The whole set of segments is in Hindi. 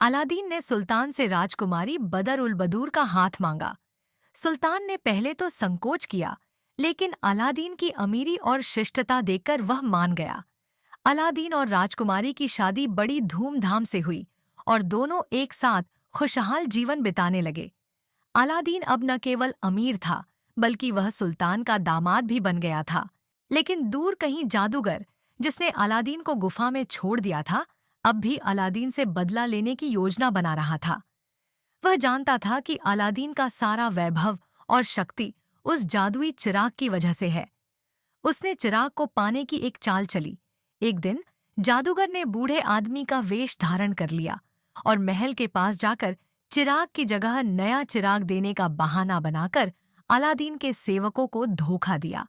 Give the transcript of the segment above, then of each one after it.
अलादीन ने सुल्तान से राजकुमारी बदर उल बदूर का हाथ मांगा। सुल्तान ने पहले तो संकोच किया, लेकिन अलादीन की अमीरी और शिष्टता देखकर वह मान गया। अलादीन और राजकुमारी की शादी बड़ी धूमधाम से हुई और दोनों एक साथ खुशहाल जीवन बिताने लगे। अलादीन अब न केवल अमीर था, बल्कि वह सुल्तान का दामाद भी बन गया था। लेकिन दूर कहीं जादूगर, जिसने अलादीन को गुफा में छोड़ दिया था, अब भी अलादीन से बदला लेने की योजना बना रहा था। वह जानता था कि अलादीन का सारा वैभव और शक्ति उस जादुई चिराग की वजह से है। उसने चिराग को पाने की एक चाल चली। एक दिन जादूगर ने बूढ़े आदमी का वेश धारण कर लिया और महल के पास जाकर चिराग की जगह नया चिराग देने का बहाना बनाकर अलादीन के सेवकों को धोखा दिया।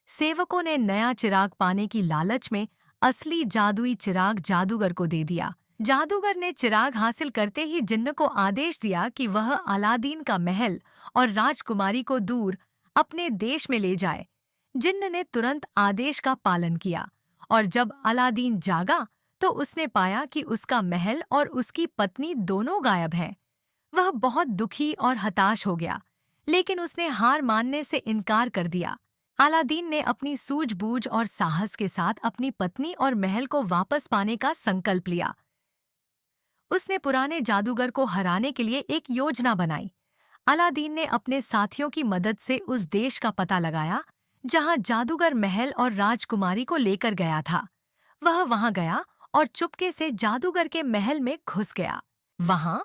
सेवकों ने नया चिराग पाने की लालच में असली जादुई चिराग जादूगर को दे दिया। जादूगर ने चिराग हासिल करते ही जिन्न को आदेश दिया कि वह अलादीन का महल और राजकुमारी को दूर अपने देश में ले जाए। जिन्न ने तुरंत आदेश का पालन किया और जब अलादीन जागा तो उसने पाया कि उसका महल और उसकी पत्नी दोनों गायब हैं। वह बहुत दुखी और हताश हो गया, लेकिन उसने हार मानने से इनकार कर दिया। अलादीन ने अपनी सूझबूझ और साहस के साथ अपनी पत्नी और महल को वापस पाने का संकल्प लिया। उसने पुराने जादूगर को हराने के लिए एक योजना बनाई। अलादीन ने अपने साथियों की मदद से उस देश का पता लगाया जहां जादूगर महल और राजकुमारी को लेकर गया था। वह वहां गया और चुपके से जादूगर के महल में घुस गया। वहां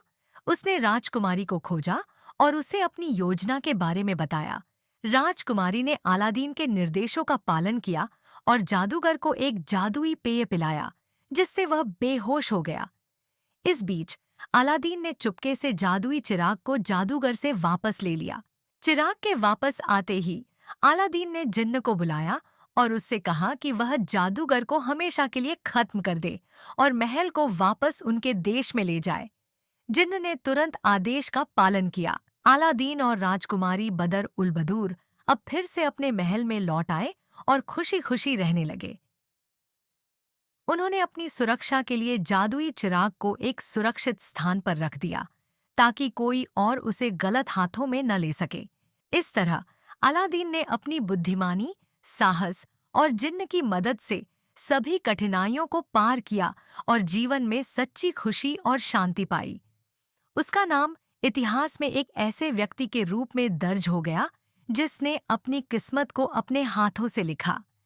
उसने राजकुमारी को खोजा और उसे अपनी योजना के बारे में बताया। राजकुमारी ने अलादीन के निर्देशों का पालन किया और जादूगर को एक जादुई पेय पिलाया, जिससे वह बेहोश हो गया। इस बीच अलादीन ने चुपके से जादुई चिराग को जादूगर से वापस ले लिया। चिराग के वापस आते ही अलादीन ने जिन्न को बुलाया और उससे कहा कि वह जादूगर को हमेशा के लिए खत्म कर दे और महल को वापस उनके देश में ले जाए। जिन्न ने तुरंत आदेश का पालन किया। अलादीन और राजकुमारी बदर उल बदूर अब फिर से अपने महल में लौट आए और खुशी खुशी रहने लगे। उन्होंने अपनी सुरक्षा के लिए जादुई चिराग को एक सुरक्षित स्थान पर रख दिया, ताकि कोई और उसे गलत हाथों में न ले सके। इस तरह अलादीन ने अपनी बुद्धिमानी, साहस और जिन्न की मदद से सभी कठिनाइयों को पार किया और जीवन में सच्ची खुशी और शांति पाई। उसका नाम इतिहास में एक ऐसे व्यक्ति के रूप में दर्ज हो गया जिसने अपनी किस्मत को अपने हाथों से लिखा।